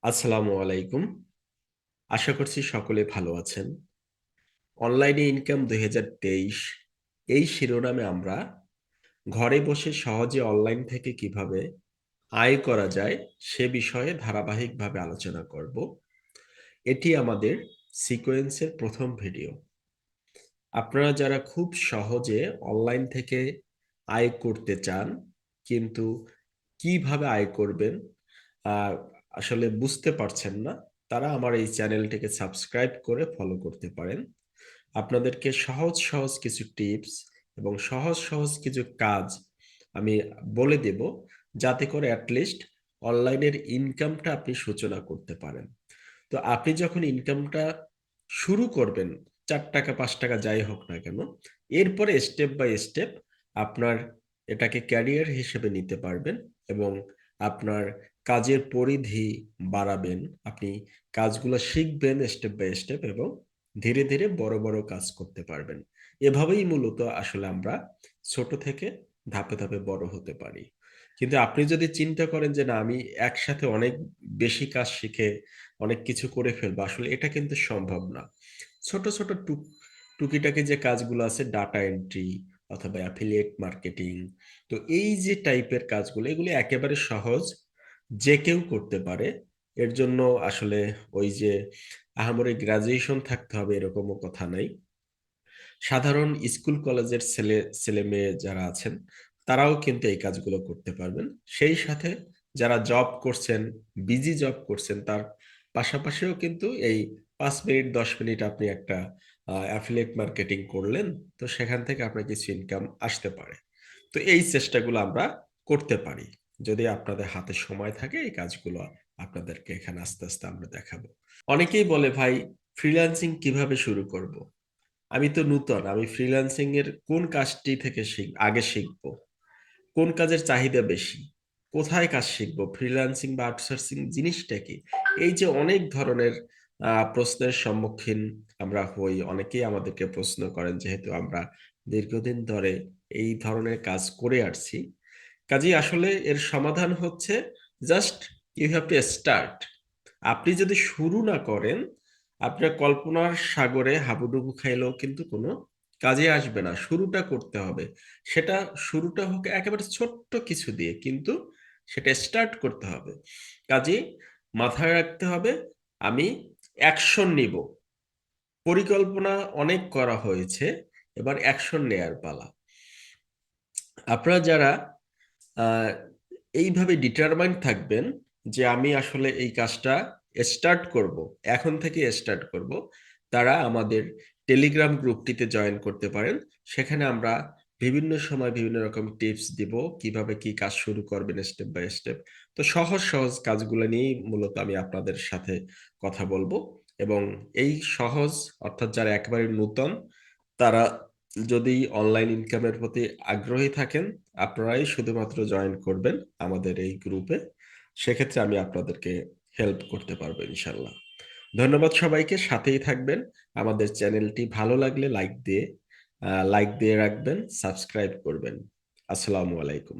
আসসালামু আলাইকুম। আশা করছি সকলে ভালো আছেন। অনলাইনে ইনকাম ২০২৩ এই শিরোনামে আমরা ঘরে বসে সহজে অনলাইন থেকে কিভাবে আয় করা যায় সে বিষয়ে ধারাবাহিকভাবে আলোচনা করব। এটি আমাদের সিকোয়েন্সের প্রথম ভিডিও। আপনারা যারা খুব সহজে অনলাইন থেকে আয় করতে চান কিন্তু কিভাবে আয় করবেন আহ, আসলে বুঝতে পারছেন না, তারা আমার এই চ্যানেলটিকে সাবস্ক্রাইব করে ফলো করতে পারেন। আপনাদেরকে সহজ সহজ কিছু টিপস এবং সহজ সহজ কিছু কাজ আমি বলে দেব, যাতে করে অ্যাটলিস্ট অনলাইনের ইনকামটা আপনি সূচনা করতে পারেন। তো আপনি যখন ইনকামটা শুরু করবেন, ৪ টাকা ৫ টাকা যাই হোক না কেন, এরপরে স্টেপ বাই স্টেপ আপনার এটাকে ক্যারিয়ার হিসেবে নিতে পারবেন এবং আপনার কাজের পরিধি বাড়াবেন। আপনি কাজগুলো শিখবেন স্টেপ বাই স্টেপ এবং ধীরে ধীরে বড় বড় কাজ করতে পারবেন। এভাবেই মূলত আসলে আমরা ছোট থেকে ধাপে ধাপে বড় হতে পারি। কিন্তু আপনি যদি চিন্তা করেন যে না, আমি একসাথে অনেক বেশি কাজ শিখে অনেক কিছু করে ফেলবো, আসলে এটা কিন্তু সম্ভব না। ছোট ছোট টুকিটাকি যে কাজগুলো আছে, ডাটা এন্ট্রি অথবা অ্যাফিলিয়েট মার্কেটিং, তো এই যে টাইপের কাজগুলো, এগুলো একেবারে সহজ, যে কেউ করতে পারে। এর জন্য আসলে ওই যে আহামরি গ্রাজুয়েশন থাকতে হবে এরকমও কথা নাই। সাধারণ স্কুল কলেজের ছেলে মেয়ে যারা আছেন, তারাও কিন্তু এই কাজগুলো করতে পারবেন। সেই সাথে যারা জব করছেন, বিজি জব করছেন, তার পাশাপাশিও কিন্তু এই ৫ মিনিট ১০ মিনিট আপনি একটা অ্যাফিলিয়েট মার্কেটিং করলেন, তো সেখান থেকে আপনার কিছু ইনকাম আসতে পারে। তো এই চেষ্টাগুলো আমরা করতে পারি। যদি আপনাদের হাতে সময় থাকে, এই কাজগুলো আপনাদেরকে এখানে আস্তে আস্তে আমরা দেখাবো। অনেকেই বলে, ভাই ফ্রিল্যান্সিং কিভাবে শুরু করব? আমি তো নূতন, আমি ফ্রিল্যান্সিং এর কোন কাজটি থেকে আগে শিখবো, কোন কাজের চাহিদা বেশি, কোথায় কাজ শিখবো, ফ্রিল্যান্সিং বা আউটসোর্সিং জিনিসটা কি? এই যে অনেক ধরনের প্রশ্নের সম্মুখীন আমরা হই। অনেকেই আমাদেরকে প্রশ্ন করেন, যেহেতু আমরা দীর্ঘদিন ধরে এই ধরনের কাজ করে আসছি। কাজেই আসলে এর সমাধান হচ্ছে just you have to start. আপনি যদি শুরু না করেন, আপনার কল্পনার সাগরে হাবুডুবু খাইলেও কিন্তু কোনো কাজে আসবে না। শুরুটা করতে হবে। সেটা শুরুটা হোক একেবারে ছোট্ট কিছু দিয়ে, কিন্তু সেটা স্টার্ট করতে হবে। কাজে মাথায় রাখতে হবে, আমি অ্যাকশন নিব। পরিকল্পনা অনেক করা হয়েছে, এবার অ্যাকশন নেয়ার পালা। আপনারা যারা আহ, এইভাবে ডিটারমাইন্ড থাকবেন যে আমি আসলে এই কাজটা স্টার্ট করব, এখন থেকে স্টার্ট করব, তারা আমাদের টেলিগ্রাম গ্রুপটিতে জয়েন করতে পারেন। সেখানে আমরা বিভিন্ন সময় বিভিন্ন রকম টিপস দিব, কিভাবে কি কাজ শুরু করবেন স্টেপ বাই স্টেপ। তো সহজ সহজ কাজগুলো নিয়েই মূলত আমি আপনাদের সাথে কথা বলবো। এবং এই সহজ, অর্থাৎ যারা একেবারে নূতন, তারা যদি অনলাইন ইনকামের প্রতি আগ্রহী থাকেন, আপনারাই শুধুমাত্র জয়েন করবেন আমাদের এই গ্রুপে। সেক্ষেত্রে আমি আপনাদেরকে হেল্প করতে পারবো ইনশাল্লাহ। ধন্যবাদ সবাইকে, সাথেই থাকবেন। আমাদের চ্যানেলটি ভালো লাগলে লাইক দিয়ে রাখবেন, সাবস্ক্রাইব করবেন। আসসালামু আলাইকুম।